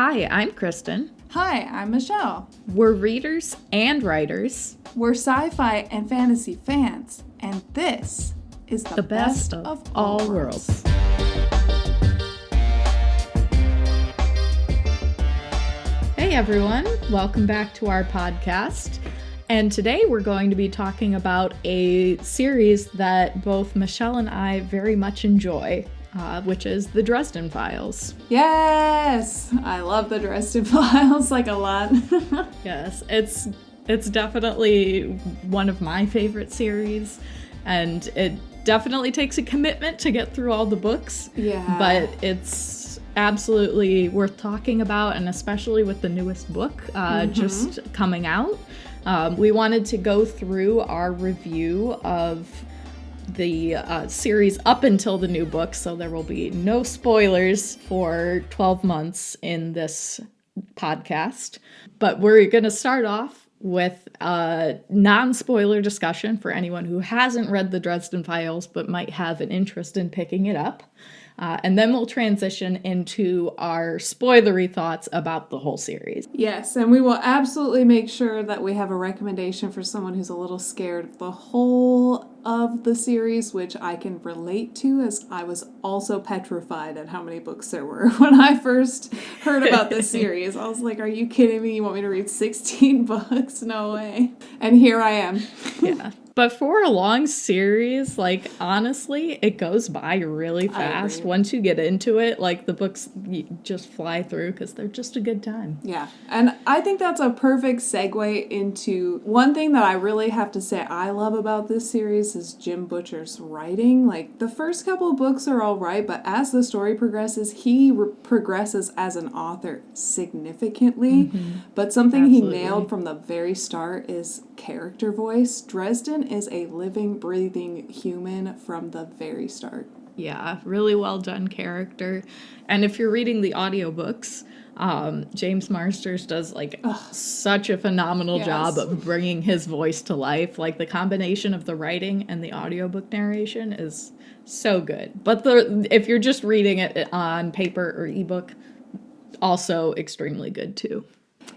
Hi, I'm Kristen. Hi, I'm Michelle. We're readers and writers. We're sci-fi and fantasy fans, and this is the best of all worlds. Hey everyone, welcome back to our podcast. And today we're going to be talking about a series that both Michelle and I very much enjoy, which is the Dresden Files. Yes! I love the Dresden Files, like, a lot. Yes, it's definitely one of my favorite series, and it definitely takes a commitment to get through all the books. Yeah. But it's absolutely worth talking about, and especially with the newest book just coming out. We wanted to go through our review of the series up until the new book, so there will be no spoilers for 12 months in this podcast. But we're going to start off with a non-spoiler discussion for anyone who hasn't read the Dresden Files but might have an interest in picking it up. And then we'll transition into our spoilery thoughts about the whole series. Yes, and we will absolutely make sure that we have a recommendation for someone who's a little scared of the whole of the series, which I can relate to, as I was also petrified at how many books there were when I first heard about this series. I was like, are you kidding me? You want me to read 16 books? No way. And here I am. Yeah. But for a long series, like, honestly, it goes by really fast. Once you get into it, like, the books just fly through because they're just a good time. Yeah. And I think that's a perfect segue into one thing that I really have to say I love about this series is Jim Butcher's writing. Like, the first couple of books are all right, but as the story progresses, he progresses as an author significantly. Mm-hmm. But something Absolutely. He nailed from the very start is character voice. Dresden is a living, breathing human from the very start. Yeah, really well done character. And if you're reading the audiobooks, James Marsters does such a phenomenal job of bringing his voice to life. Like, the combination of the writing and the audiobook narration is so good. But if you're just reading it on paper or ebook, also extremely good too.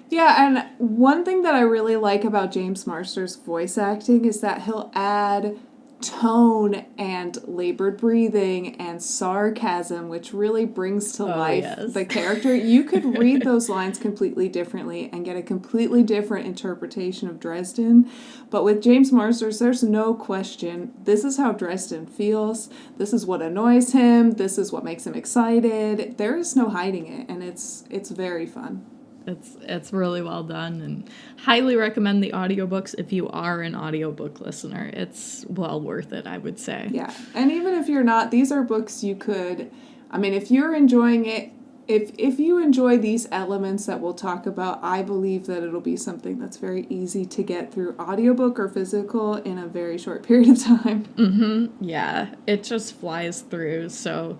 Yeah, and one thing that I really like about James Marsters' voice acting is that he'll add tone and labored breathing and sarcasm, which really brings to life the character. You could read those lines completely differently and get a completely different interpretation of Dresden. But with James Marsters, there's no question. This is how Dresden feels. This is what annoys him. This is what makes him excited. There is no hiding it, and it's very fun. It's really well done, and highly recommend the audiobooks if you are an audiobook listener. It's well worth it, I would say. Yeah, and even if you're not, these are books you could, if you're enjoying it, if you enjoy these elements that we'll talk about, I believe that it'll be something that's very easy to get through audiobook or physical in a very short period of time. Mm-hmm. Yeah, it just flies through, so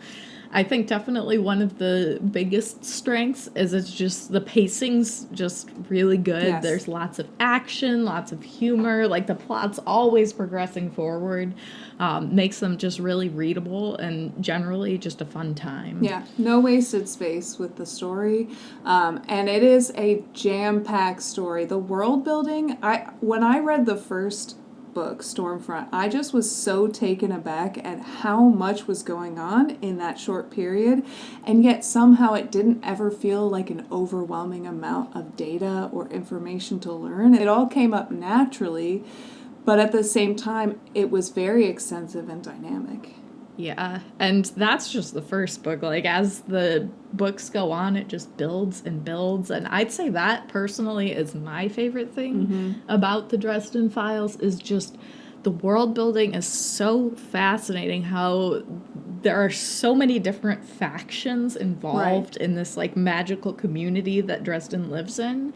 I think definitely one of the biggest strengths is it's just the pacing's just really good. Yes. There's lots of action, lots of humor, like the plot's always progressing forward, makes them just really readable and generally just a fun time. Yeah, no wasted space with the story, and it is a jam-packed story. The world building, when I read the first book, Stormfront, I just was so taken aback at how much was going on in that short period, and yet somehow it didn't ever feel like an overwhelming amount of data or information to learn. It all came up naturally, but at the same time, it was very extensive and dynamic. Yeah, and that's just the first book. Like, as the books go on, it just builds and builds, and I'd say that, personally, is my favorite thing about the Dresden Files, is just the world building is so fascinating, how there are so many different factions involved in this, magical community that Dresden lives in.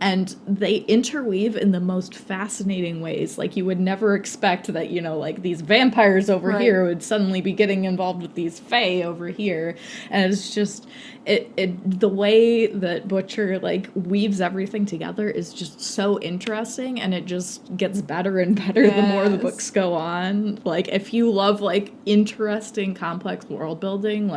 And they interweave in the most fascinating ways. Like, you would never expect that, these vampires over here would suddenly be getting involved with these fae over here. And it's just, the way that Butcher, weaves everything together is just so interesting. And it just gets better and better the more the books go on. Like, if you love, interesting, complex world building,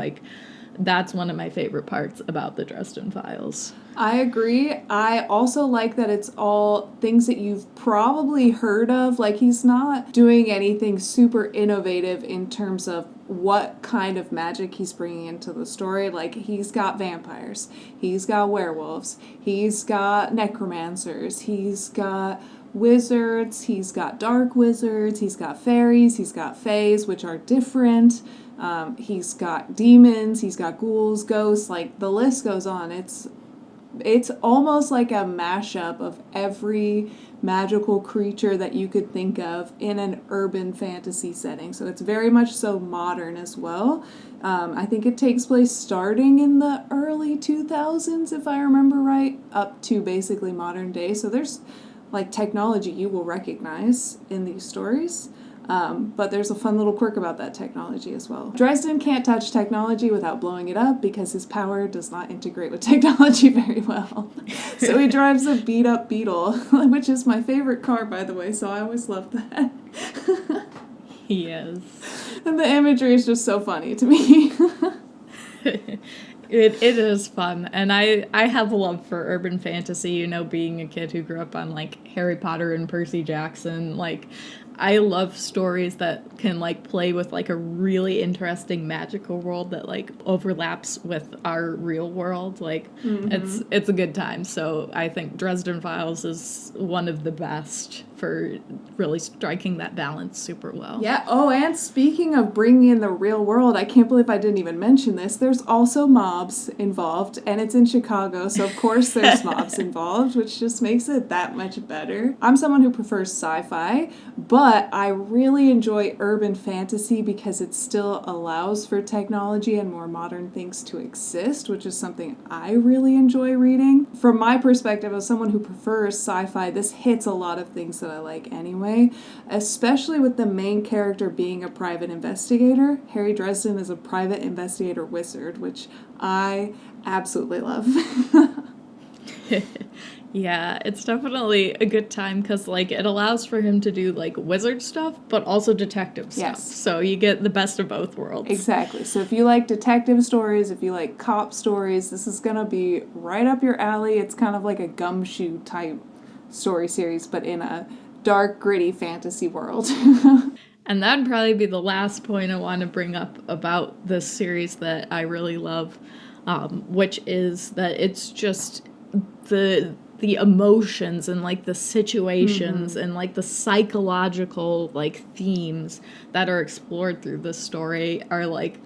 that's one of my favorite parts about the Dresden Files. I agree. I also like that it's all things that you've probably heard of. Like, he's not doing anything super innovative in terms of what kind of magic he's bringing into the story. Like, he's got vampires, he's got werewolves, he's got necromancers, he's got wizards, he's got dark wizards, he's got fairies, he's got fays, which are different. He's got demons, he's got ghouls, ghosts, like, the list goes on. It's almost like a mashup of every magical creature that you could think of in an urban fantasy setting. So it's very much so modern as well. I think it takes place starting in the early 2000s, if I remember right, up to basically modern day. So there's like technology you will recognize in these stories. But there's a fun little quirk about that technology as well. Dresden can't touch technology without blowing it up because his power does not integrate with technology very well. So he drives a beat-up Beetle, which is my favorite car, by the way, so I always love that. He is. And the imagery is just so funny to me. It is fun, and I have a love for urban fantasy, you know, being a kid who grew up on, like, Harry Potter and Percy Jackson. Like, I love stories that can, like, play with, like, a really interesting magical world that, like, overlaps with our real world. Like, it's a good time. So I think Dresden Files is one of the best for really striking that balance super well. Yeah. Oh, and speaking of bringing in the real world, I can't believe I didn't even mention this. There's also mobs involved, and it's in Chicago, so of course there's mobs involved, which just makes it that much better. I'm someone who prefers sci-fi, but I really enjoy urban fantasy because it still allows for technology and more modern things to exist, which is something I really enjoy reading. From my perspective, as someone who prefers sci-fi, this hits a lot of things that I like anyway, especially with the main character being a private investigator. Harry Dresden is a private investigator wizard, which I absolutely love. Yeah, it's definitely a good time because, like, it allows for him to do, like, wizard stuff, but also detective stuff. Yes. So you get the best of both worlds. Exactly. So if you like detective stories, if you like cop stories, this is going to be right up your alley. It's kind of like a Gumshoe type story series, but in a dark, gritty fantasy world. And that'd probably be the last point I want to bring up about this series that I really love, which is that it's just the emotions and, like, the situations and, like, the psychological, like, themes that are explored through this story are, like,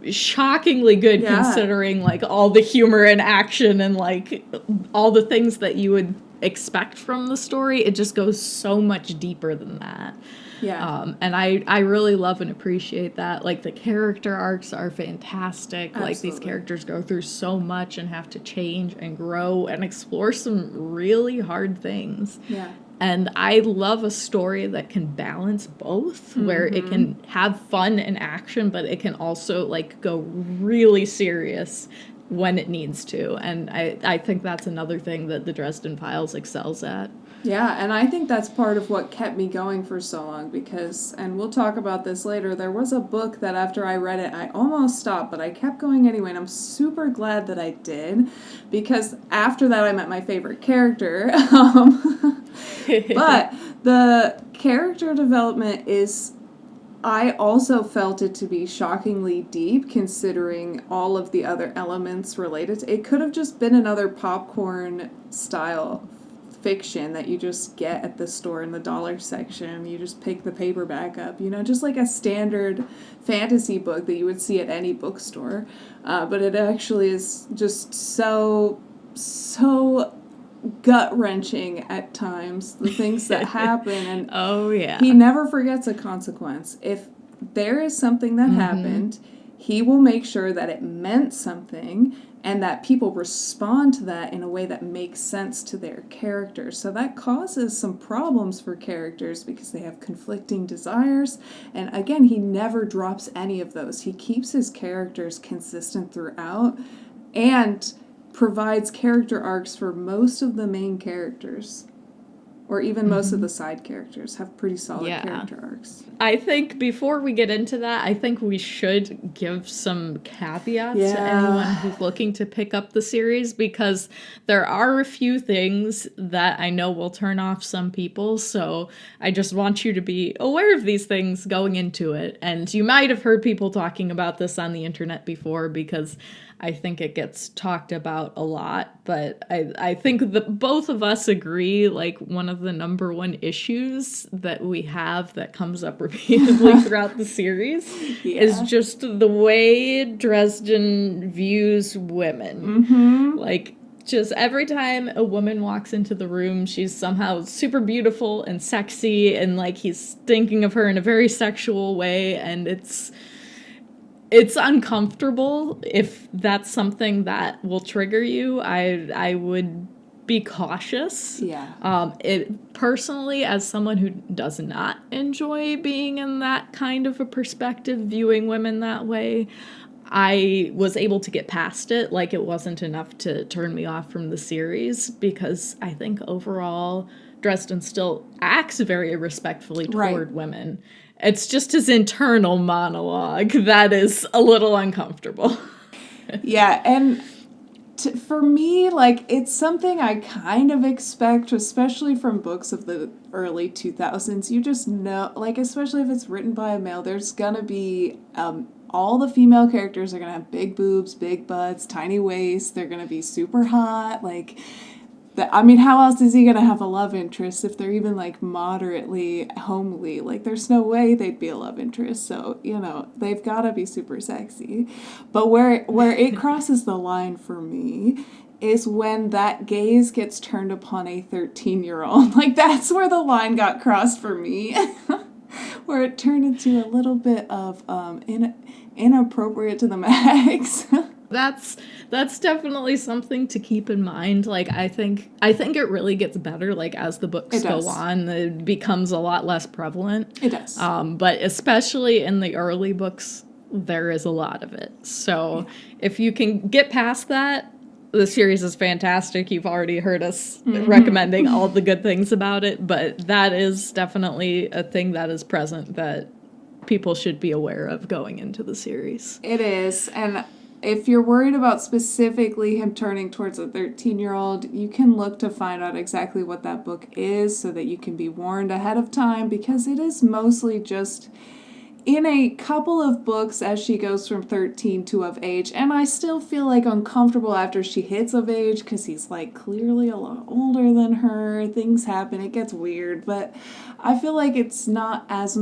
shockingly good considering, like, all the humor and action and, like, all the things that you would expect from the story. It just goes so much deeper than that. Yeah. And I really love and appreciate that. Like, the character arcs are fantastic. Absolutely. Like, these characters go through so much and have to change and grow and explore some really hard things. Yeah. And I love a story that can balance both, where it can have fun and action, but it can also, like, go really serious when it needs to. And I think that's another thing that the Dresden Files excels at. Yeah, and I think that's part of what kept me going for so long because, and we'll talk about this later, there was a book that after I read it, I almost stopped, but I kept going anyway, and I'm super glad that I did because after that I met my favorite character. But the character development is, I also felt it to be shockingly deep considering all of the other elements related to it. It could have just been another popcorn style fiction that you just get at the store in the dollar section. You just pick the paperback up, you know, just like a standard fantasy book that you would see at any bookstore. But it actually is just so gut-wrenching at times, the things that happen. And oh, yeah. He never forgets a consequence. If there is something that happened, he will make sure that it meant something and that people respond to that in a way that makes sense to their characters. So that causes some problems for characters because they have conflicting desires. And again, he never drops any of those. He keeps his characters consistent throughout and provides character arcs for most of the main characters. or even most of the side characters have pretty solid character arcs. I think before we get into that, I think we should give some caveats to anyone who's looking to pick up the series, because there are a few things that I know will turn off some people. So I just want you to be aware of these things going into it. And you might have heard people talking about this on the internet before, because I think it gets talked about a lot, but I think that both of us agree, like, one of the number one issues that we have that comes up repeatedly throughout the series is just the way Dresden views women. Like, just every time a woman walks into the room, she's somehow super beautiful and sexy, and, like, he's thinking of her in a very sexual way, and it's uncomfortable. If that's something that will trigger you, I would be cautious. It personally, as someone who does not enjoy being in that kind of a perspective, viewing women that way, I was able to get past it. Like, it wasn't enough to turn me off from the series, because I think overall Dresden still acts very respectfully toward women. It's just his internal monologue that is a little uncomfortable. And for me, like, it's something I kind of expect, especially from books of the early 2000s. You just know, like, especially if it's written by a male, there's gonna be, all the female characters are gonna have big boobs, big butts, tiny waists. They're gonna be super hot, like... I mean, how else is he going to have a love interest if they're even, like, moderately homely? Like, there's no way they'd be a love interest. So, you know, they've got to be super sexy. But where it crosses the line for me is when that gaze gets turned upon a 13-year-old. Like, that's where the line got crossed for me. Where it turned into a little bit of inappropriate to the max. That's definitely something to keep in mind. Like, I think it really gets better, like, as the books go on. It becomes a lot less prevalent. It does. But especially in the early books, there is a lot of it. So if you can get past that, the series is fantastic. You've already heard us recommending all the good things about it, but that is definitely a thing that is present that people should be aware of going into the series. It is, and if you're worried about specifically him turning towards a 13-year-old, you can look to find out exactly what that book is so that you can be warned ahead of time, because it is mostly just in a couple of books as she goes from 13 to of age, and I still feel, like, uncomfortable after she hits of age, because he's, like, clearly a lot older than her. Things happen. It gets weird, but I feel like it's not as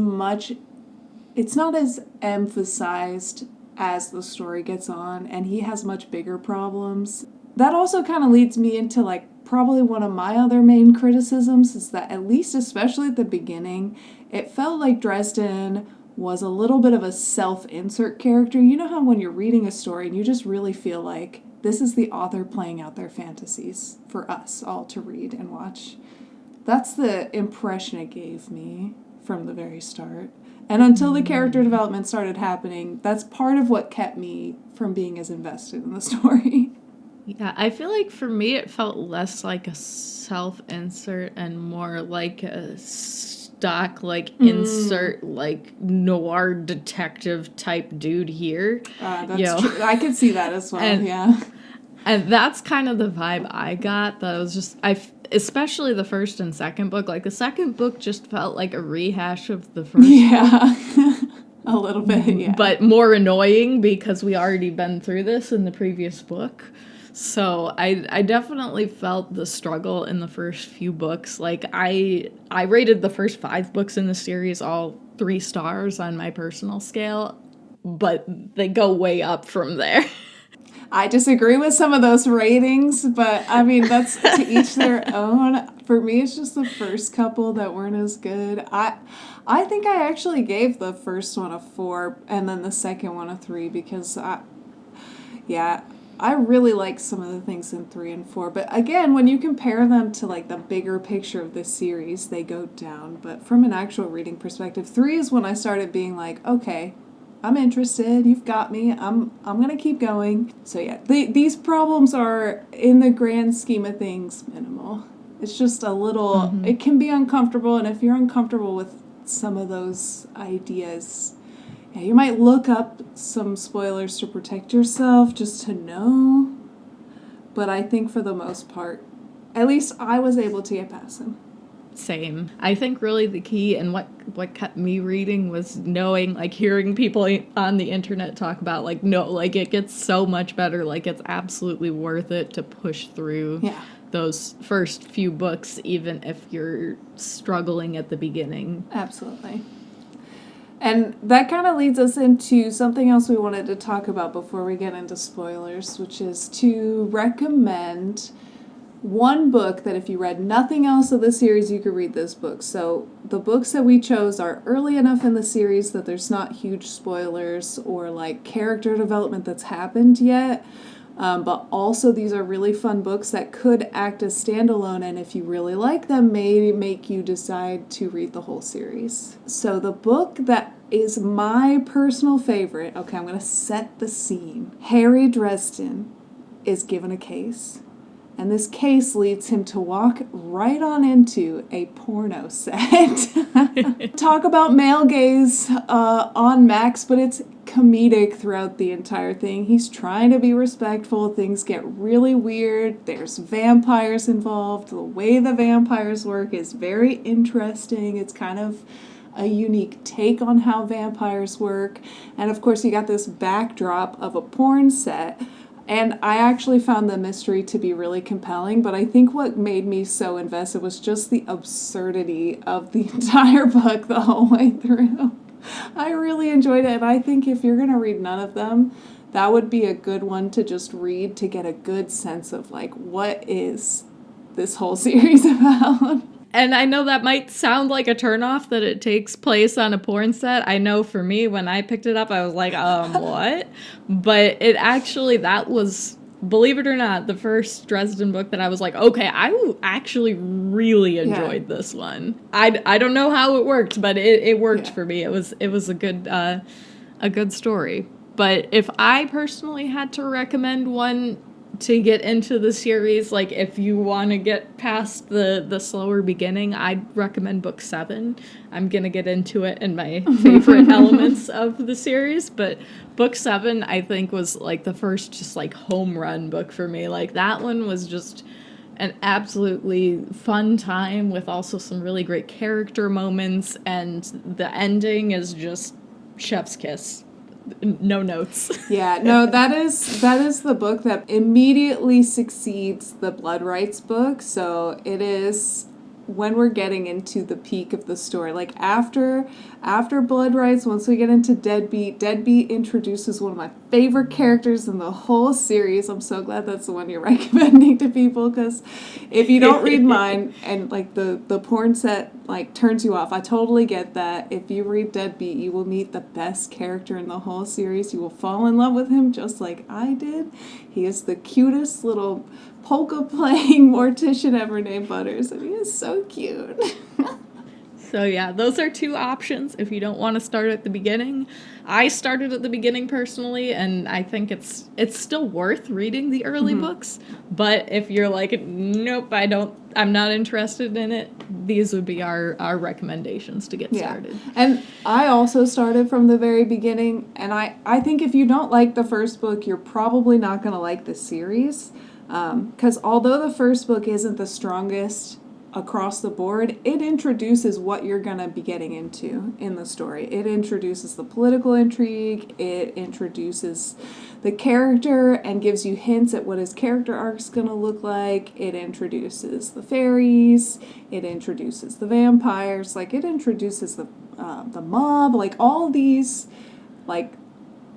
emphasized as the story gets on, and he has much bigger problems. That also kind of leads me into, like, probably one of my other main criticisms is that, at least especially at the beginning, it felt like Dresden was a little bit of a self-insert character. You know how when you're reading a story and you just really feel like this is the author playing out their fantasies for us all to read and watch? That's the impression it gave me from the very start. And until the character development started happening, that's part of what kept me from being as invested in the story. Yeah, I feel like for me it felt less like a self-insert and more like a stock, like, insert, like, noir detective type dude here. That's true. I could see that as well, And that's kind of the vibe I got. That was just, especially the first and second book. Like, the second book just felt like a rehash of the first book. A little bit, yeah. But more annoying because we already been through this in the previous book. So I definitely felt the struggle in the first few books. Like, I rated the first 5 books in the series all 3 stars on my personal scale, but they go way up from there. I disagree with some of those ratings, but I mean, that's to each their own. For me, it's just the first couple that weren't as good. I think I actually gave the first one a 4 and then the second one a 3 because I really like some of the things in 3 and 4. But again, when you compare them to, like, the bigger picture of this series, they go down. But from an actual reading perspective, 3 is when I started being like, okay, I'm interested. You've got me. I'm going to keep going. So yeah, these problems are, in the grand scheme of things, minimal. It's just a little, it can be uncomfortable, and if you're uncomfortable with some of those ideas, yeah, you might look up some spoilers to protect yourself just to know. But I think for the most part, at least I was able to get past them. Same. I think really the key and what kept me reading was knowing, like, hearing people on the internet talk about, like, no, like, it gets so much better, like, it's absolutely worth it to push through those first few books, even if you're struggling at the beginning. Absolutely. And that kind of leads us into something else we wanted to talk about before we get into spoilers, which is to recommend one book that if you read nothing else of the series, you could read this book. So the books that we chose are early enough in the series that there's not huge spoilers or like character development that's happened yet. But also these are really fun books that could act as standalone, and if you really like them, may make you decide to read the whole series. So the book that is my personal favorite, okay, I'm going to set the scene. Harry Dresden is given a case. And this case leads him to walk right on into a porno set. Talk about male gaze on Max, but it's comedic throughout the entire thing. He's trying to be respectful. Things get really weird. There's vampires involved. The way the vampires work is very interesting. It's kind of a unique take on how vampires work. And of course, you got this backdrop of a porn set. And I actually found the mystery to be really compelling, but I think what made me so invested was just the absurdity of the entire book the whole way through. I really enjoyed it, and I think if you're going to read none of them, that would be a good one to just read to get a good sense of, like, what is this whole series about. And I know that might sound like a turnoff that it takes place on a porn set. I know for me, when I picked it up, I was like, what? But it actually, that was, believe it or not, the first Dresden book that I was like, okay, I actually really enjoyed this one. I don't know how it worked, but it worked for me. It was a good story. But if I personally had to recommend one to get into the series, like if you want to get past the slower beginning, I'd recommend book 7. I'm gonna get into it in my favorite elements of the series, but book 7 I think was like the first just like home run book for me. Like that one was just an absolutely fun time with also some really great character moments, and the ending is just chef's kiss. No notes. Yeah, no, that is the book that immediately succeeds the Blood Rights book. So it is when we're getting into the peak of the story. Like after Blood Rights, once we get into Deadbeat introduces one of my favorite characters in the whole series. I'm so glad that's the one you're recommending to people, because if you don't read mine and like the porn set like turns you off, I totally get that. If you read Deadbeat, you will meet the best character in the whole series. You will fall in love with him just like I did. He is the cutest little polka playing mortician ever named Butters, and he is so cute. So yeah, those are 2 options if you don't want to start at the beginning. I started at the beginning personally, and I think it's still worth reading the early books, but if you're like, nope, I'm not interested in it, these would be our recommendations to get started. And I also started from the very beginning, and I think if you don't like the first book, you're probably not going to like the series, because although the first book isn't the strongest across the board, it introduces what you're going to be getting into in the story. It introduces the political intrigue, it introduces the character and gives you hints at what his character arc's going to look like. It introduces the fairies, it introduces the vampires, like it introduces the mob, like all these like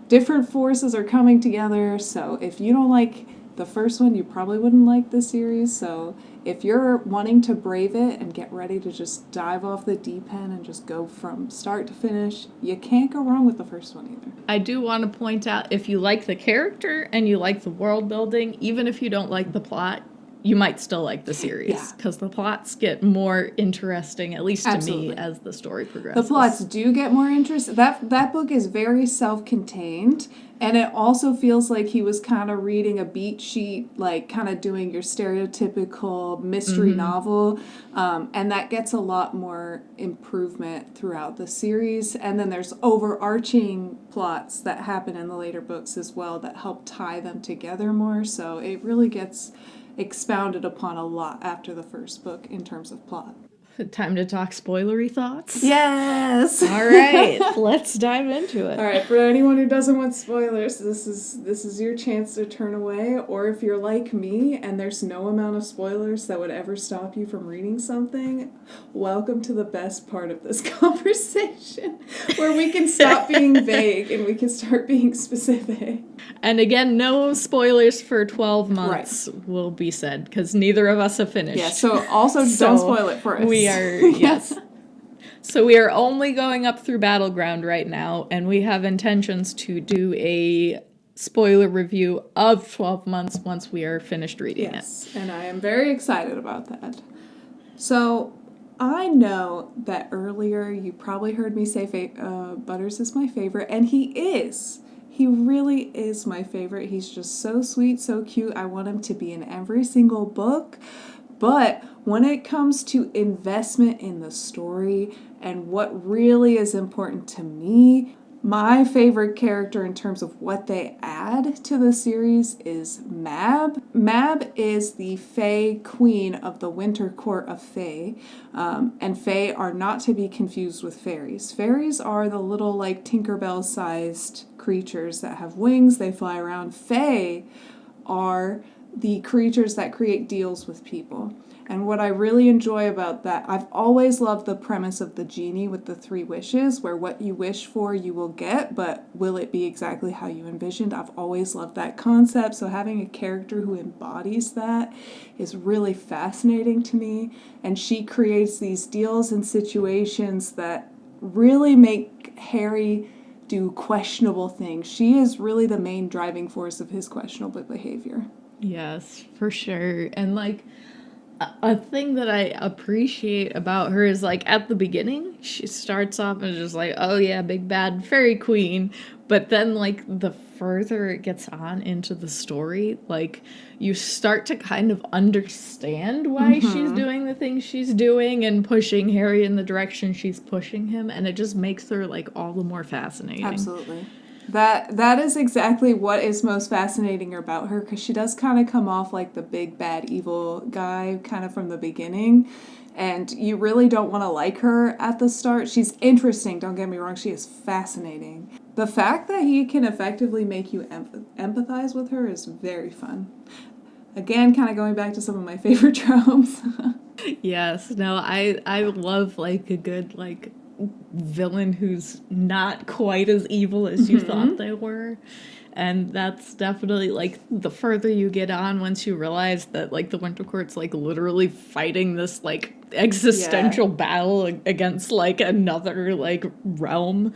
different forces are coming together. So if you don't like the first one, you probably wouldn't like the series. So if you're wanting to brave it and get ready to just dive off the deep end and just go from start to finish, you can't go wrong with the first one either. I do want to point out, if you like the character and you like the world building, even if you don't like the plot, you might still like the series because the plots get more interesting, at least to me, as the story progresses. The plots do get more interesting. That book is very self-contained, and it also feels like he was kind of reading a beat sheet, like kind of doing your stereotypical mystery novel, and that gets a lot more improvement throughout the series. And then there's overarching plots that happen in the later books as well that help tie them together more, so it really gets expounded upon a lot after the first book in terms of plot. Time to talk spoilery thoughts? Yes! All right, let's dive into it. All right, for anyone who doesn't want spoilers, this is your chance to turn away, or if you're like me and there's no amount of spoilers that would ever stop you from reading something, welcome to the best part of this conversation, where we can stop being vague and we can start being specific. And again, no spoilers for 12 months will be said, because neither of us have finished. Yeah, so also don't spoil it for us. We are, yes. So we are only going up through Battleground right now, and we have intentions to do a spoiler review of 12 months once we are finished reading it. Yes, and I am very excited about that. So I know that earlier you probably heard me say Butters is my favorite, and he is. He really is my favorite. He's just so sweet, so cute. I want him to be in every single book. But when it comes to investment in the story and what really is important to me, my favorite character in terms of what they add to the series is Mab. Mab is the Fae queen of the Winter Court of Fae, and Fae are not to be confused with fairies. Fairies are the little, like, Tinkerbell-sized creatures that have wings, they fly around. Fae are the creatures that create deals with people. And what I really enjoy about that, I've always loved the premise of the genie with the 3 wishes, where what you wish for you will get, but will it be exactly how you envisioned? I've always loved that concept, so having a character who embodies that is really fascinating to me. And she creates these deals and situations that really make Harry do questionable things. She is really the main driving force of his questionable behavior. Yes, for sure. And, like, a thing that I appreciate about her is, like, at the beginning, she starts off as just like, oh yeah, big bad fairy queen. But then, like, the further it gets on into the story, like, you start to kind of understand why she's doing the things she's doing and pushing Harry in the direction she's pushing him. And it just makes her, like, all the more fascinating. Absolutely. That is exactly what is most fascinating about her, because she does kind of come off like the big bad evil guy kind of from the beginning, and you really don't want to like her at the start. She's interesting, don't get me wrong, she is fascinating. The fact that he can effectively make you empathize with her is very fun. Again, kind of going back to some of my favorite tropes. Yes, no, I love, like, a good, like, villain who's not quite as evil as you thought they were. And that's definitely, like, the further you get on, once you realize that, like, the Winter Court's, like, literally fighting this, like, existential battle against, like, another, like, realm,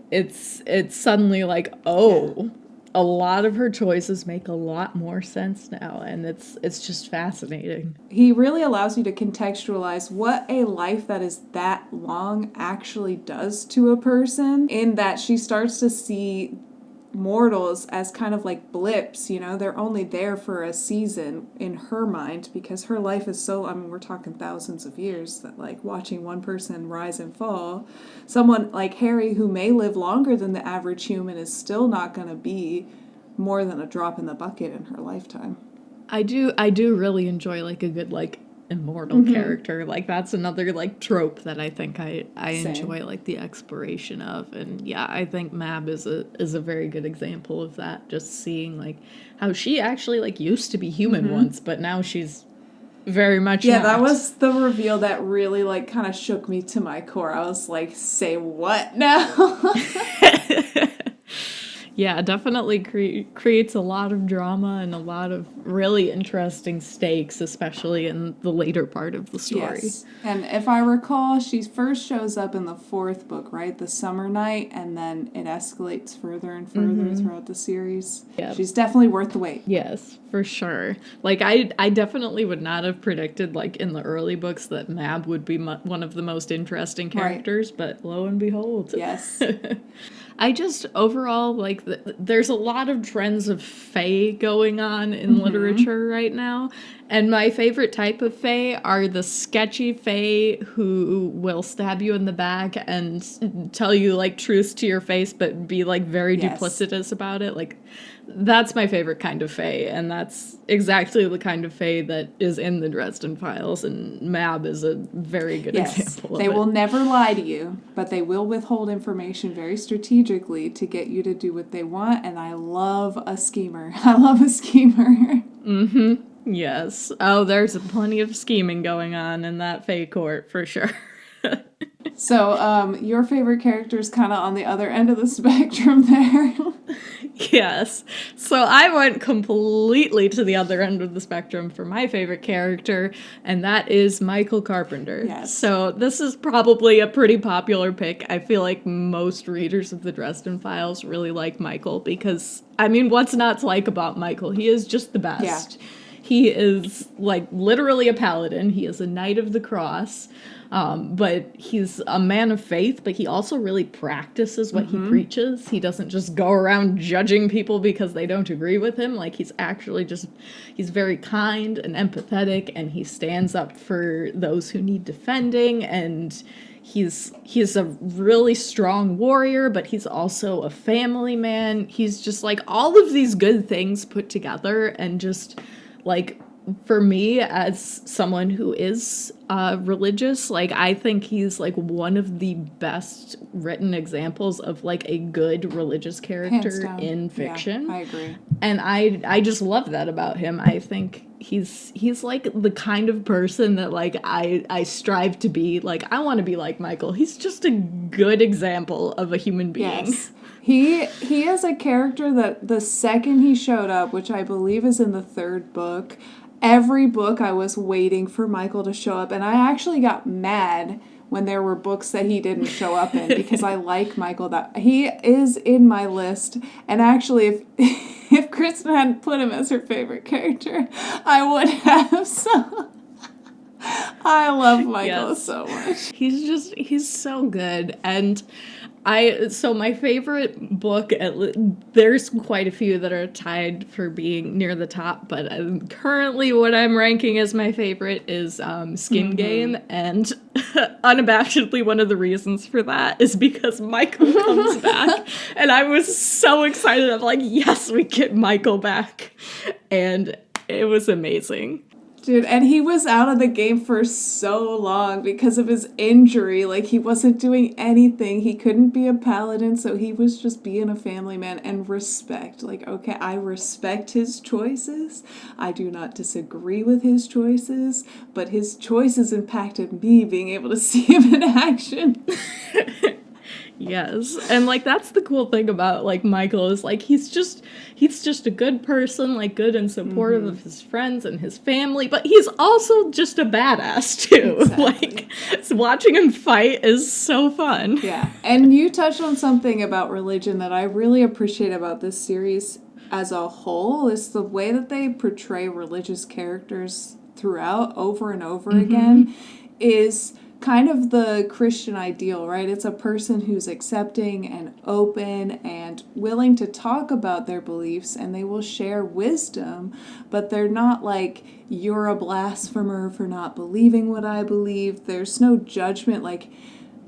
it's suddenly like, oh, a lot of her choices make a lot more sense now, and it's just fascinating. He really allows you to contextualize what a life that is that long actually does to a person, in that she starts to see mortals as kind of like blips, you know, they're only there for a season in her mind, because her life is so, I mean, we're talking thousands of years, that, like, watching one person rise and fall, someone like Harry who may live longer than the average human is still not going to be more than a drop in the bucket in her lifetime. I do really enjoy, like, a good, like, immortal character. Like, that's another, like, trope that I think I enjoy, like, the exploration of. And yeah, I think Mab is a very good example of that. Just seeing, like, how she actually, like, used to be human once, but now she's very much not. That was the reveal that really, like, kind of shook me to my core. I was like, say what now? Yeah, definitely creates a lot of drama and a lot of really interesting stakes, especially in the later part of the story. Yes. And if I recall, she first shows up in the fourth book, right? The Summer Night, and then it escalates further and further throughout the series. Yeah. She's definitely worth the wait. Yes, for sure. Like, I definitely would not have predicted, like, in the early books that Mab would be one of the most interesting characters, but lo and behold. Yes. I just, overall, like, there's a lot of trends of fae going on in literature right now, and my favorite type of fae are the sketchy fae who will stab you in the back and tell you, like, truths to your face, but be, like, very duplicitous about it. Like, that's my favorite kind of fae, and that's exactly the kind of fae that is in the Dresden Files, and Mab is a very good example of it. They will never lie to you, but they will withhold information very strategically to get you to do what they want, and I love a schemer. I love a schemer. Yes. Oh, there's plenty of scheming going on in that fae court, for sure. So, your favorite character is kind of on the other end of the spectrum there. Yes. So I went completely to the other end of the spectrum for my favorite character, and that is Michael Carpenter. Yes. So this is probably a pretty popular pick. I feel like most readers of the Dresden Files really like Michael because, I mean, what's not to like about Michael? He is just the best. Yeah. He is, like, literally a paladin. He is a Knight of the Cross. But he's a man of faith, but he also really practices what he preaches. He doesn't just go around judging people because they don't agree with him. Like, he's actually he's very kind and empathetic, and he stands up for those who need defending, and he's a really strong warrior, but he's also a family man. He's just, like, all of these good things put together, and just, like, for me, as someone who is religious, like, I think he's, like, one of the best written examples of, like, a good religious character in fiction. Yeah, I agree. And I just love that about him. I think he's like the kind of person that, like, I strive to be. Like, I want to be like Michael. He's just a good example of a human being. Yes. He is a character that the second he showed up, which I believe is in the third book, every book I was waiting for Michael to show up, and I actually got mad when there were books that he didn't show up in because I like Michael. That he is in my list, and actually if Kristen hadn't put him as her favorite character, I would have. So I love Michael so much. He's so good. And so my favorite book, there's quite a few that are tied for being near the top, but currently what I'm ranking as my favorite is Skin Game, and unabashedly one of the reasons for that is because Michael comes back, and I was so excited. I'm like, yes, we get Michael back, and it was amazing. Dude, and he was out of the game for so long because of his injury. Like, he wasn't doing anything. He couldn't be a paladin, so he was just being a family man. And respect. Like, okay, I respect his choices. I do not disagree with his choices. But his choices impacted me being able to see him in action. Yes. And, like, that's the cool thing about, like, Michael is, like, he's just a good person, like, good and supportive of his friends and his family, but he's also just a badass, too. Exactly. Like, watching him fight is so fun. Yeah. And you touched on something about religion that I really appreciate about this series as a whole, is the way that they portray religious characters throughout over and over again is kind of the Christian ideal, right? It's a person who's accepting and open and willing to talk about their beliefs, and they will share wisdom, but they're not like, you're a blasphemer for not believing what I believe. There's no judgment. Like,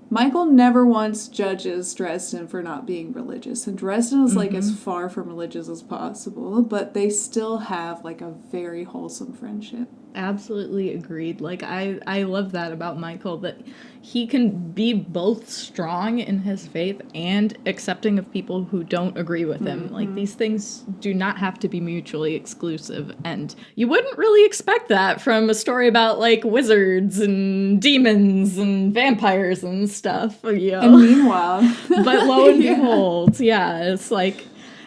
Michael never once judges Dresden for not being religious, and Dresden is like as far from religious as possible, but they still have like a very wholesome friendship. Absolutely agreed. Like, I love that about Michael, that he can be both strong in his faith and accepting of people who don't agree with him. Like, these things do not have to be mutually exclusive, and you wouldn't really expect that from a story about, like, wizards and demons and vampires and stuff, you know? And meanwhile... But lo and behold, yeah, it's like...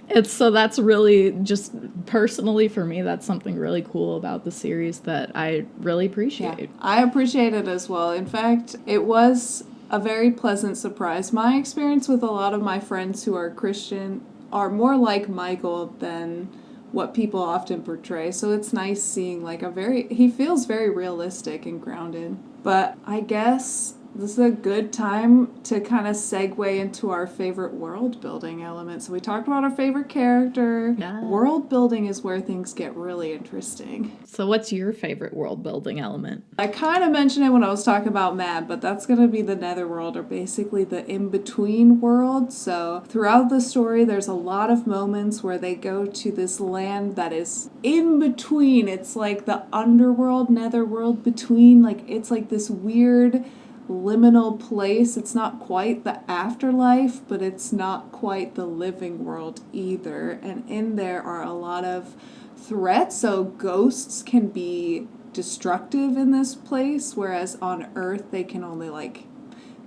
That's really just personally for me, that's something really cool about the series that I really appreciate. I appreciate it as well. In fact, it was a very pleasant surprise. My experience with a lot of my friends who are Christian are more like Michael than what people often portray. So it's nice seeing like he feels very realistic and grounded. But I guess this is a good time to kind of segue into our favorite world building elements. So we talked about our favorite character. Yeah. World building is where things get really interesting. So what's your favorite world building element? I kind of mentioned it when I was talking about Mad, but that's going to be the Netherworld, or basically the in-between world. So throughout the story, there's a lot of moments where they go to this land that is in between. It's like the underworld, Netherworld between. Like, it's like this weird liminal place. It's not quite the afterlife, but it's not quite the living world either. And in there are a lot of threats. So ghosts can be destructive in this place, whereas on Earth they can only like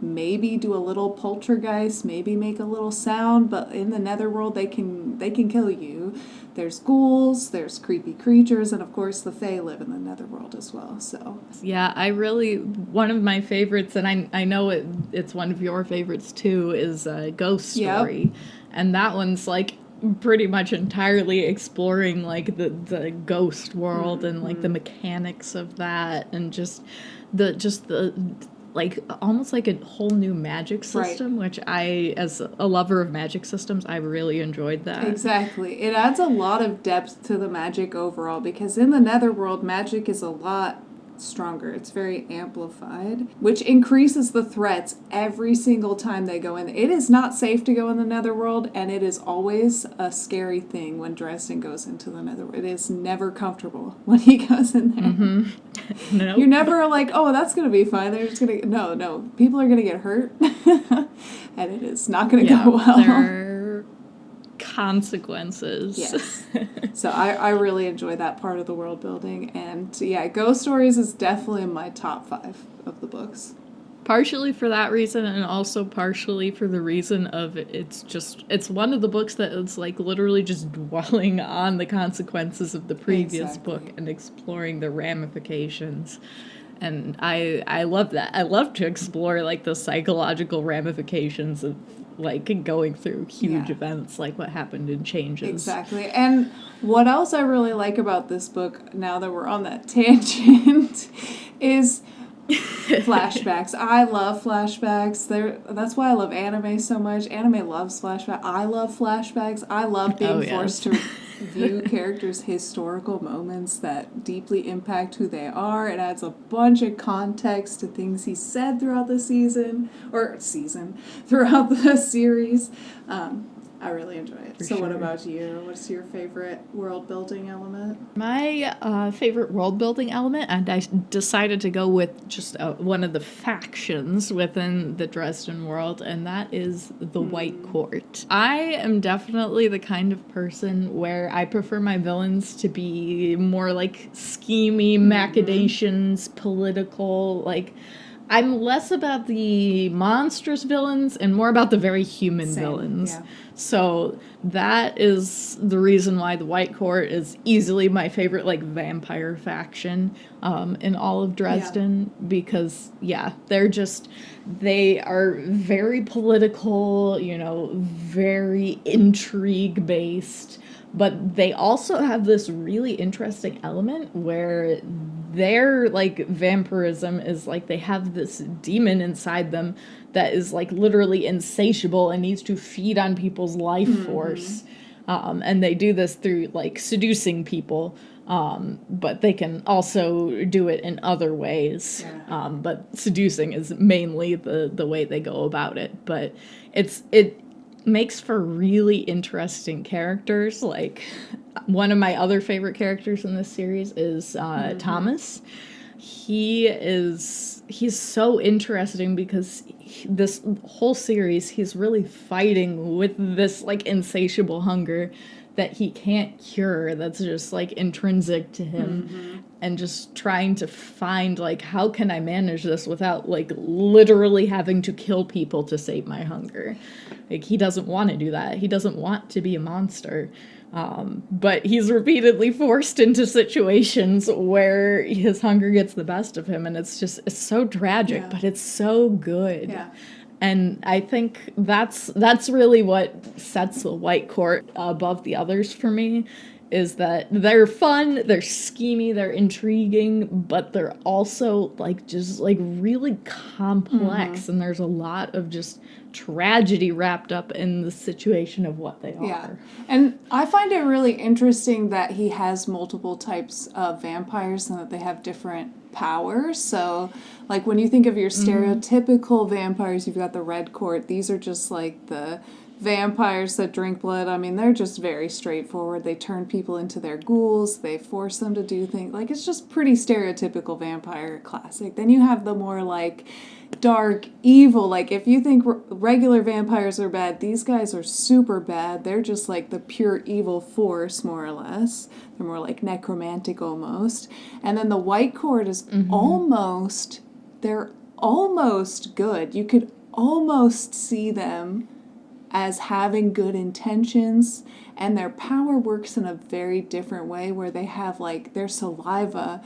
maybe do a little poltergeist, maybe make a little sound, but in the Netherworld they can kill you. There's ghouls, there's creepy creatures, and of course the Fae live in the Netherworld as well. So yeah, one of my favorites, and I know it's one of your favorites too, is Ghost Story. Yep. And that one's like pretty much entirely exploring like the ghost world and like the mechanics of that, and just the like almost like a whole new magic system, right. Which I, as a lover of magic systems, I really enjoyed that. Exactly. It adds a lot of depth to the magic overall, because in the Netherworld, magic is a lot stronger. It's very amplified, which increases the threats every single time they go in. It is not safe to go in the Netherworld, and it is always a scary thing when Dresden goes into the Netherworld. It is never comfortable when he goes in there. Mm-hmm. Nope. You're never like, oh, that's going to be fine. They're just going to... No. People are going to get hurt, and it is not going to go well. There are consequences. Yes. So I really enjoy that part of the world building. And yeah, Ghost Stories is definitely in my top 5 of the books. Partially for that reason, and also partially for the reason of it's one of the books that is like literally just dwelling on the consequences of the previous book and exploring the ramifications. And I love that. I love to explore like the psychological ramifications of like going through huge events, like what happened in Changes. Exactly. And what else I really like about this book, now that we're on that tangent, is flashbacks. I love flashbacks. That's why I love anime so much. Anime loves flashbacks. I love flashbacks. I love being forced to view characters' historical moments that deeply impact who they are. It adds a bunch of context to things he said throughout the throughout the series. I really enjoy it. So what about you? What's your favorite world building element? My favorite world building element, and I decided to go with just one of the factions within the Dresden world, and that is the White Court. I am definitely the kind of person where I prefer my villains to be more like schemy, machinations, political, like... I'm less about the monstrous villains and more about the very human villains. Yeah. So that is the reason why the White Court is easily my favorite, like, vampire faction in all of Dresden. Yeah. Because, they are very political, very intrigue-based. But they also have this really interesting element where their, like, vampirism is, like, they have this demon inside them that is, like, literally insatiable and needs to feed on people's life force. And they do this through, like, seducing people. But they can also do it in other ways. Yeah. But seducing is mainly the way they go about it. But it makes for really interesting characters. Like, one of my other favorite characters in this series is Thomas. He's so interesting because this whole series he's really fighting with this like insatiable hunger that he can't cure, that's just like intrinsic to him. and just trying to find, like, how can I manage this without, like, literally having to kill people to save my hunger. Like, he doesn't want to do that. He doesn't want to be a monster. But he's repeatedly forced into situations where his hunger gets the best of him, and it's so tragic, but it's so good. Yeah. And I think that's really what sets the White Court above the others for me, is that they're fun, they're schemy, they're intriguing, but they're also, like, just, like, really complex, and there's a lot of just tragedy wrapped up in the situation of what they are. Yeah. And I find it really interesting that he has multiple types of vampires and that they have different powers. So, like, when you think of your stereotypical vampires, you've got the Red Court. These are just, like, the vampires that drink blood. I mean, they're just very straightforward. They turn people into their ghouls. They force them to do things. Like, it's just pretty stereotypical vampire classic. Then you have the more, like, dark, evil. Like, if you think regular vampires are bad, these guys are super bad. They're just, like, the pure evil force, more or less. They're more, like, necromantic almost. And then the White Court is they're almost good. You could almost see them as having good intentions, and their power works in a very different way, where they have, like, their saliva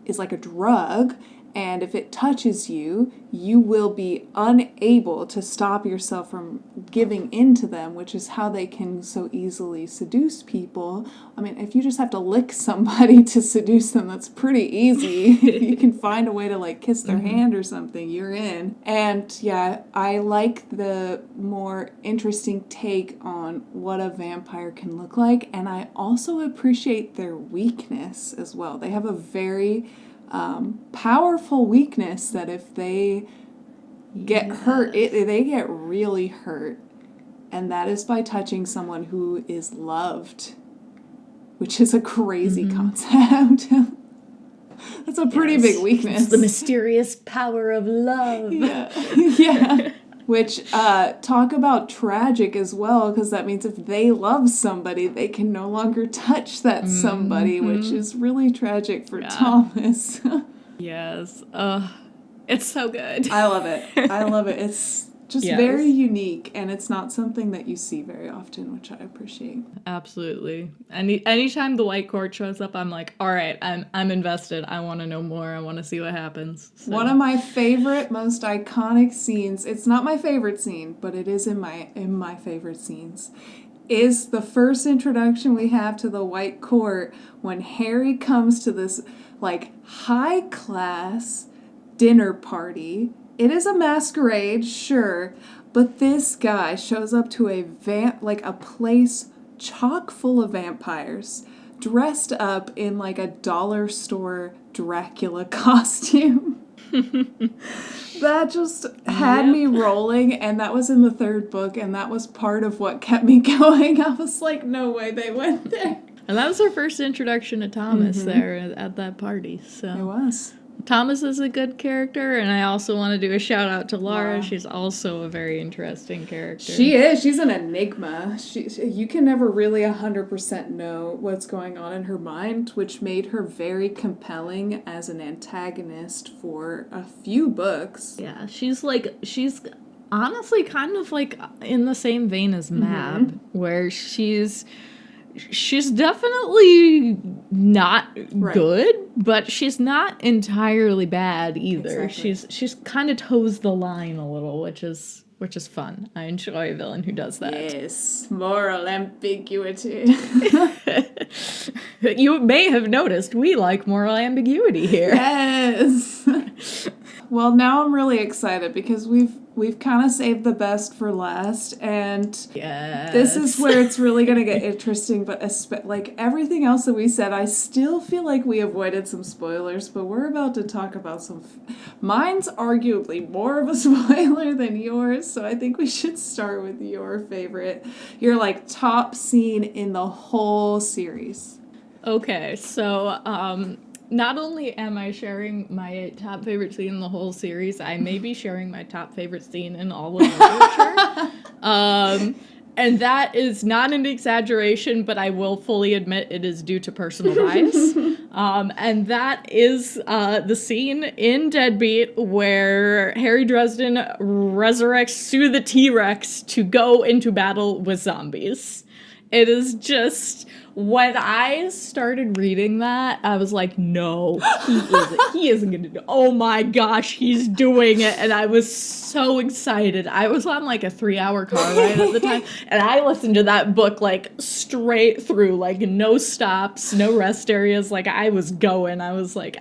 is like a drug, and if it touches you, you will be unable to stop yourself from giving in to them, which is how they can so easily seduce people. I mean, if you just have to lick somebody to seduce them, that's pretty easy. If you can find a way to, like, kiss their hand or something, you're in. And yeah, I like the more interesting take on what a vampire can look like, and I also appreciate their weakness as well. They have a very powerful weakness that if they get hurt, they get really hurt, and that is by touching someone who is loved, which is a crazy concept. That's a pretty big weakness. It's the mysterious power of love. Yeah. Which, talk about tragic as well, because that means if they love somebody, they can no longer touch that somebody, which is really tragic for Thomas. Yes. It's so good. I love it. It's just very unique, and it's not something that you see very often, which I appreciate. Absolutely. Anytime the White Court shows up, I'm like, all right, I'm invested. I want to know more. I want to see what happens. So. One of my favorite, most iconic scenes, it's not my favorite scene, but it is in my favorite scenes, is the first introduction we have to the White Court when Harry comes to this, like, high-class dinner party. It is a masquerade, sure, but this guy shows up to a place chock full of vampires, dressed up in, like, a dollar store Dracula costume. That just had me rolling, and that was in the third book, and that was part of what kept me going. I was like, no way they went there. And that was our first introduction to Thomas there at that party. So it was. Thomas is a good character, and I also want to do a shout out to Laura. Wow. She's also a very interesting character. She is. She's an enigma. You can never really 100% know what's going on in her mind, which made her very compelling as an antagonist for a few books. Yeah, she's honestly kind of like in the same vein as Mab, where she's definitely not good, but she's not entirely bad either. Exactly. She's kind of toes the line a little, which is fun. I enjoy a villain who does that. Yes, moral ambiguity. You may have noticed we like moral ambiguity here. Yes. Well, now I'm really excited because we've kind of saved the best for last, and this is where it's really going to get interesting, but like everything else that we said, I still feel like we avoided some spoilers, but we're about to talk about some... Mine's arguably more of a spoiler than yours, so I think we should start with your favorite, your, like, top scene in the whole series. Okay, so, not only am I sharing my top favorite scene in the whole series, I may be sharing my top favorite scene in all of literature. And that is not an exaggeration, but I will fully admit it is due to personal bias. And that is the scene in Deadbeat where Harry Dresden resurrects Sue the T-Rex to go into battle with zombies. It is just, when I started reading that, I was like, no, he isn't gonna do, oh my gosh, he's doing it. And I was so excited. I was on like a 3-hour car ride at the time, and I listened to that book like straight through, like no stops, no rest areas. Like I was going. I was like,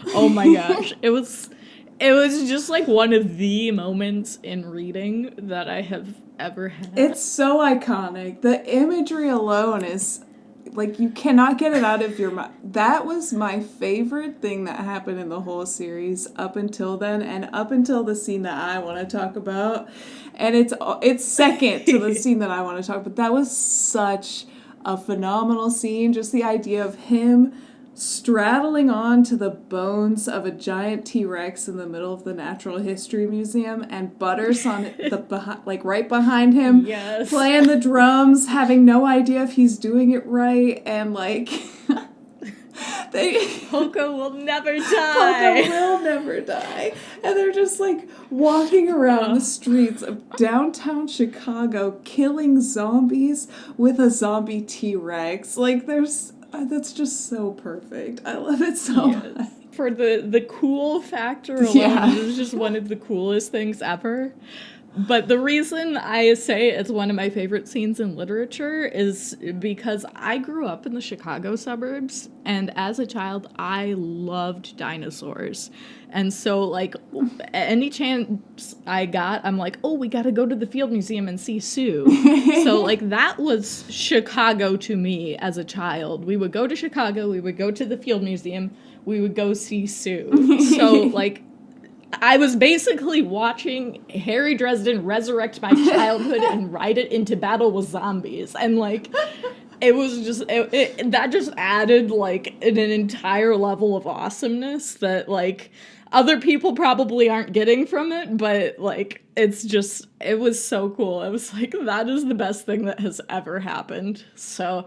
oh my gosh. It was just like one of the moments in reading that I have ever had. It's so iconic. The imagery alone is like, you cannot get it out of your mind. That was my favorite thing that happened in the whole series up until then, and up until the scene that I want to talk about. And it's second to the scene that I want to talk about. That was such a phenomenal scene. Just the idea of him straddling on to the bones of a giant T-Rex in the middle of the Natural History Museum, and Butters on like right behind him, yes, playing the drums, having no idea if he's doing it right, and like Poco will never die. Poco will never die. And they're just like walking around the streets of downtown Chicago killing zombies with a zombie T-Rex. Like that's just so perfect. I love it so much. For the cool factor alone, this is just one of the coolest things ever. But the reason I say it's one of my favorite scenes in literature is because I grew up in the Chicago suburbs, and as a child, I loved dinosaurs. And so, like, any chance I got, I'm like, oh, we gotta go to the Field Museum and see Sue. So, like, that was Chicago to me as a child. We would go to Chicago, we would go to the Field Museum, we would go see Sue. So, like, I was basically watching Harry Dresden resurrect my childhood and ride it into battle with zombies. And, like, it was just, that just added, like, an entire level of awesomeness that, like, other people probably aren't getting from it, but, like, it's just, it was so cool. I was like, that is the best thing that has ever happened. So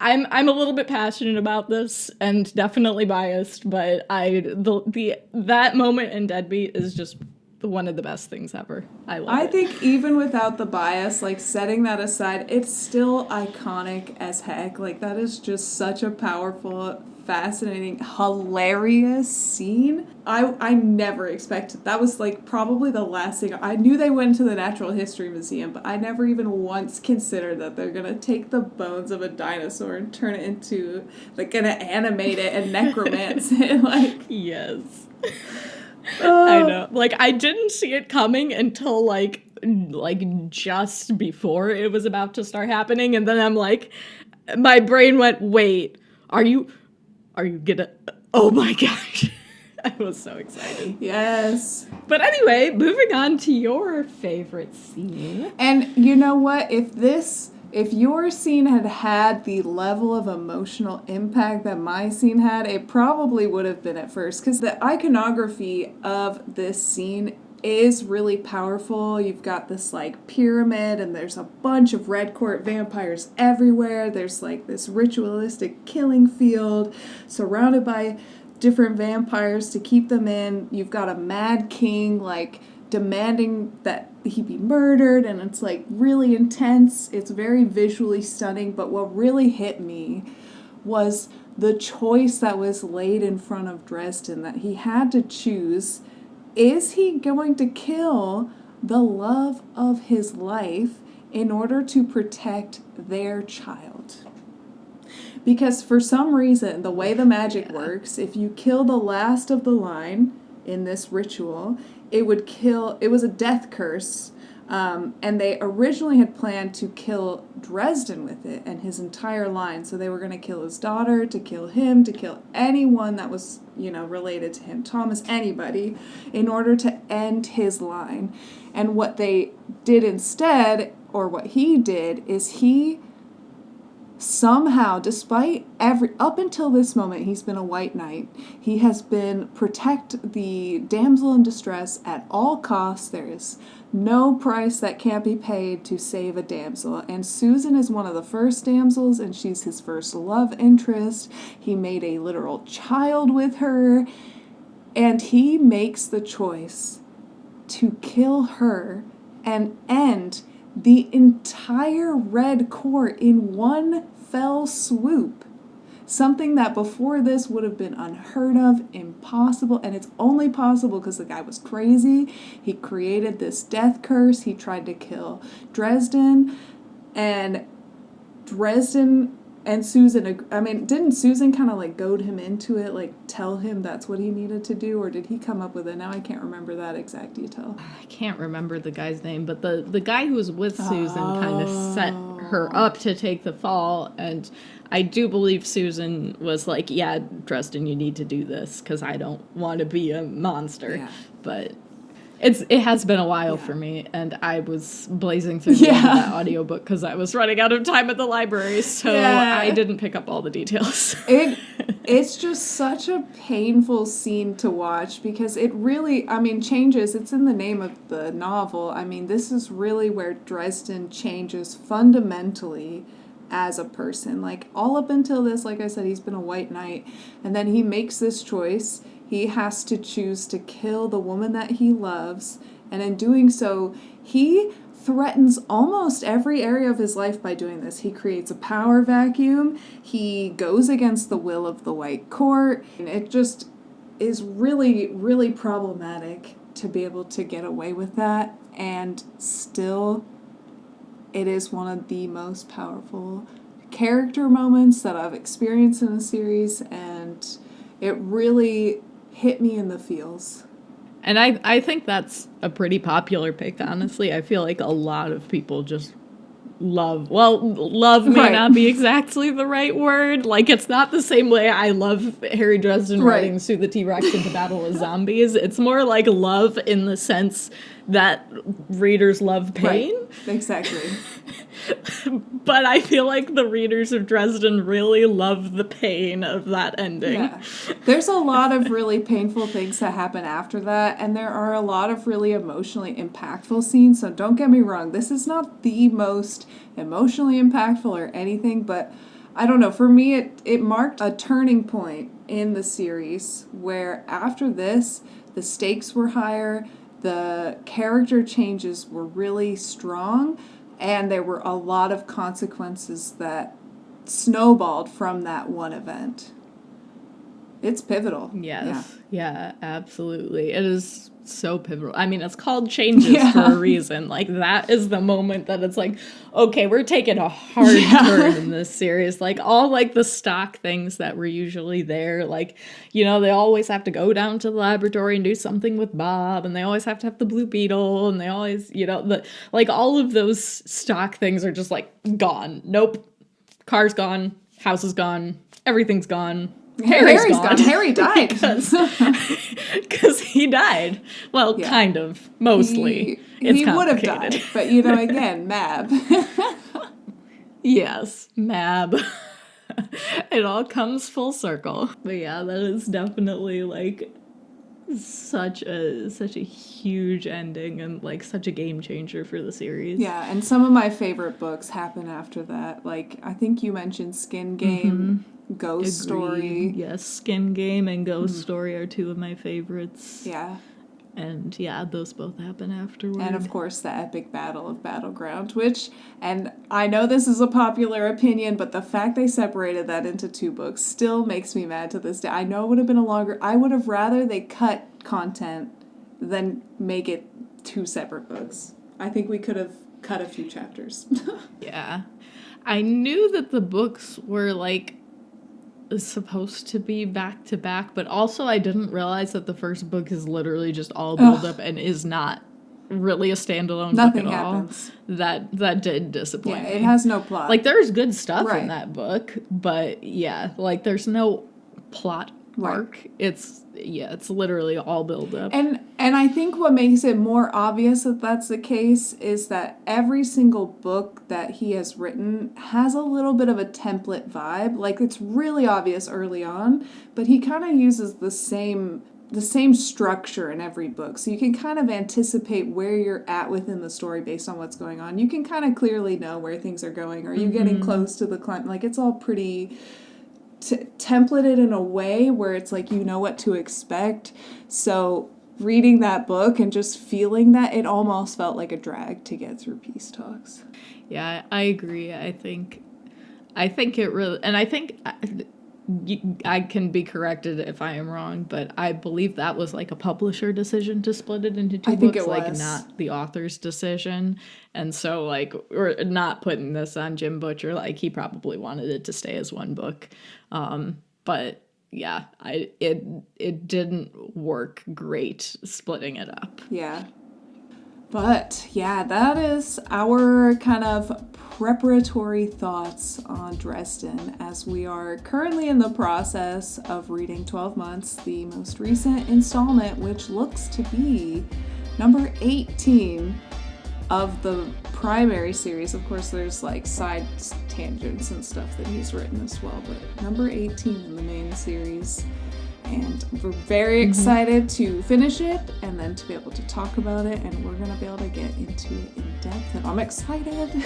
I'm a little bit passionate about this and definitely biased, but that moment in Deadbeat is just one of the best things ever. I think even without the bias, like, setting that aside, it's still iconic as heck. Like, that is just such a powerful, fascinating, hilarious scene. I never expected. That was, like, probably the last thing. I knew they went to the Natural History Museum, but I never even once considered that they're gonna take the bones of a dinosaur and turn it into, like, gonna animate it and necromance it. Like, yes. I know. Like, I didn't see it coming until, like just before it was about to start happening, and then I'm like, my brain went, wait, are you gonna, oh my gosh. I was so excited. Yes. But anyway, moving on to your favorite scene. And you know what? If your scene had the level of emotional impact that my scene had, it probably would have been at first. Because the iconography of this scene is really powerful. You've got this, like, pyramid, and there's a bunch of red court vampires everywhere. There's, like, this ritualistic killing field surrounded by different vampires to keep them in. You've got a mad king, like, demanding that he be murdered, and it's, like, really intense. It's very visually stunning, but what really hit me was the choice that was laid in front of Dresden, that he had to choose, is he going to kill the love of his life in order to protect their child? Because for some reason, the way the magic works, if you kill the last of the line in this ritual, it was a death curse, and they originally had planned to kill Dresden with it and his entire line. So they were going to kill his daughter, to kill him, to kill anyone that was, related to him, Thomas, anybody, in order to end his line. And what they did instead, or what he did, is he somehow, despite up until this moment, he's been a white knight. He has been protect the damsel in distress at all costs. There is no price that can't be paid to save a damsel. And Susan is one of the first damsels, and she's his first love interest. He made a literal child with her, and he makes the choice to kill her and end the entire Red Court in one fell swoop. Something that before this would have been unheard of, impossible, and it's only possible because the guy was crazy. He created this death curse. He tried to kill Dresden, and Susan, I mean, didn't Susan kind of like goad him into it, like tell him that's what he needed to do, or did he come up with it? Now I can't remember that exact detail. I can't remember the guy's name, but the guy who was with Susan kind of set her up to take the fall, and I do believe Susan was like, yeah, Dresden, you need to do this because I don't want to be a monster. Yeah. But it has been a while for me, and I was blazing through the end of that audiobook because I was running out of time at the library, so I didn't pick up all the details. It's just such a painful scene to watch because it really, I mean, changes. It's in the name of the novel. I mean, this is really where Dresden changes fundamentally as a person. Like, all up until this, like I said, he's been a white knight, and then he makes this choice. He has to choose to kill the woman that he loves, and in doing so, he threatens almost every area of his life by doing this. He creates a power vacuum. He goes against the will of the White Court. And it just is really, really problematic to be able to get away with that, and still, it is one of the most powerful character moments that I've experienced in a series, and it really hit me in the feels. And I think that's a pretty popular pick, honestly. I feel like a lot of people just love may not be exactly the right word. Like, it's not the same way I love Harry Dresden riding through the T-Rex into battle with zombies. It's more like love in the sense that readers love pain. Right. Exactly. But I feel like the readers of Dresden really love the pain of that ending. Yeah. There's a lot of really painful things that happen after that, and there are a lot of really emotionally impactful scenes, so don't get me wrong, this is not the most emotionally impactful or anything, but I don't know, for me it marked a turning point in the series where after this, the stakes were higher, the character changes were really strong, and there were a lot of consequences that snowballed from that one event. It's pivotal. Yes. Yeah, absolutely. It is so pivotal. I mean, it's called Changes for a reason. Like, that is the moment that it's like, okay, we're taking a hard turn in this series. Like, all, like, the stock things that were usually there. Like, you know, they always have to go down to the laboratory and do something with Bob. And they always have to have the Blue Beetle. And they always, you know, like, all of those stock things are just, like, gone. Nope. Car's gone. House is gone. Everything's gone. Harry's gone. Harry died. Because he died. Well, kind of. Mostly. He would have died. But, you know, again, Mab. Yes, Mab. It all comes full circle. But yeah, that is definitely, like, such a huge ending and, like, such a game changer for the series. Yeah, and some of my favorite books happen after that. Like, I think you mentioned Skin Game. Ghost Story. Yes, Skin Game and Ghost Story are two of my favorites. Yeah. And yeah, those both happen afterward. And of course, the epic battle of Battleground, which, and I know this is a popular opinion, but the fact they separated that into two books still makes me mad to this day. I know it would have been I would have rather they cut content than make it two separate books. I think we could have cut a few chapters. Yeah. I knew that the books were, like, supposed to be back to back, but also I didn't realize that the first book is literally just all build up and is not really a standalone book at all. That did disappoint me. It has no plot. Like, there's good stuff in that book, but yeah, like, there's no plot arc. It's literally all build up. And I think what makes it more obvious that that's the case is that every single book that he has written has a little bit of a template vibe. Like, it's really obvious early on, but he kind of uses the same structure in every book. So you can kind of anticipate where you're at within the story based on what's going on. You can kind of clearly know where things are going. Are you getting close to the climax? Like, it's all pretty templated in a way where it's like you know what to expect. So reading that book and just feeling that, it almost felt like a drag to get through Peace Talks. Yeah, I agree. I think it really, and I think I can be corrected if I am wrong, but I believe that was like a publisher decision to split it into two I books, think it like was. not the author's decision. And so, like, we're not putting this on Jim Butcher. Like, he probably wanted it to stay as one book. But yeah, it didn't work great splitting it up. Yeah. But yeah, that is our kind of preparatory thoughts on Dresden, as we are currently in the process of reading 12 Months, the most recent installment, which looks to be number 18 of the primary series. Of course, there's like side tangents and stuff that he's written as well, but number 18 in the main series. And we're very excited to finish it and then to be able to talk about it, and we're going to be able to get into it in depth, and I'm excited.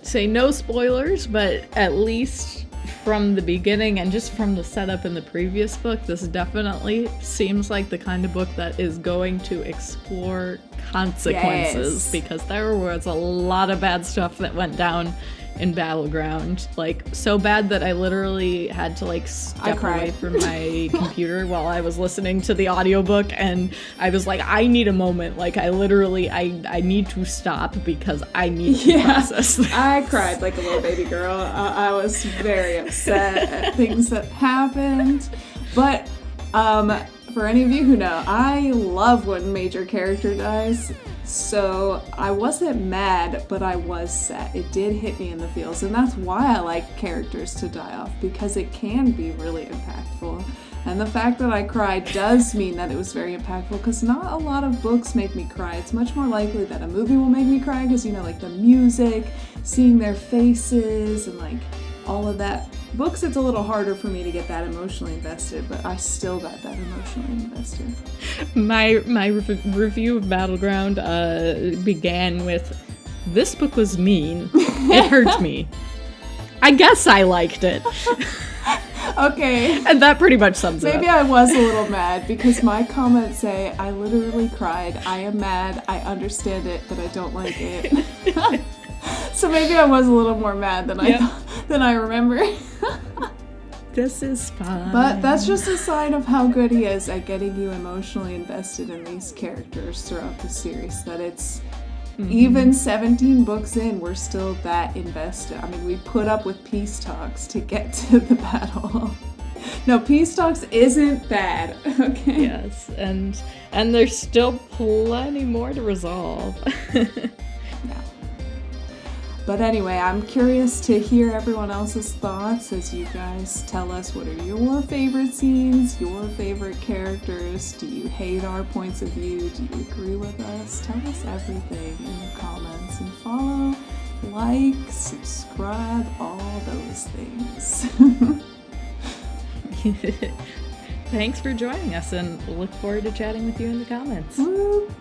Say no spoilers, but at least from the beginning and just from the setup in the previous book, this definitely seems like the kind of book that is going to explore consequences, because there was a lot of bad stuff that went down in Battleground, like so bad that I literally had to like step away from my computer while I was listening to the audiobook, and I was like, I need a moment, like I literally I need to stop because I need to process this. I cried like a little baby girl. I was very upset at things that happened, but for any of you who know, I love when major character dies. So I wasn't mad, but I was sad. It did hit me in the feels, and that's why I like characters to die off, because it can be really impactful. And the fact that I cried does mean that it was very impactful, because not a lot of books make me cry. It's much more likely that a movie will make me cry, because, you know, like the music, seeing their faces, and like all of that. Books, it's a little harder for me to get that emotionally invested, but I still got that emotionally invested. My review of Battleground began with, "This book was mean. It hurt me. I guess I liked it." Okay. And that pretty much sums it up. Maybe I was a little mad, because my comments say, I literally cried. I am mad. I understand it, but I don't like it. So maybe I was a little more mad than I remember. This is fine. But that's just a sign of how good he is at getting you emotionally invested in these characters throughout the series, that it's even 17 books in, we're still that invested. I mean, we put up with Peace Talks to get to the battle. No, Peace Talks isn't bad, okay? Yes, and there's still plenty more to resolve. But anyway, I'm curious to hear everyone else's thoughts as you guys tell us what are your favorite scenes, your favorite characters. Do you hate our points of view? Do you agree with us? Tell us everything in the comments, and follow, like, subscribe, all those things. Thanks for joining us, and we'll look forward to chatting with you in the comments. Woo!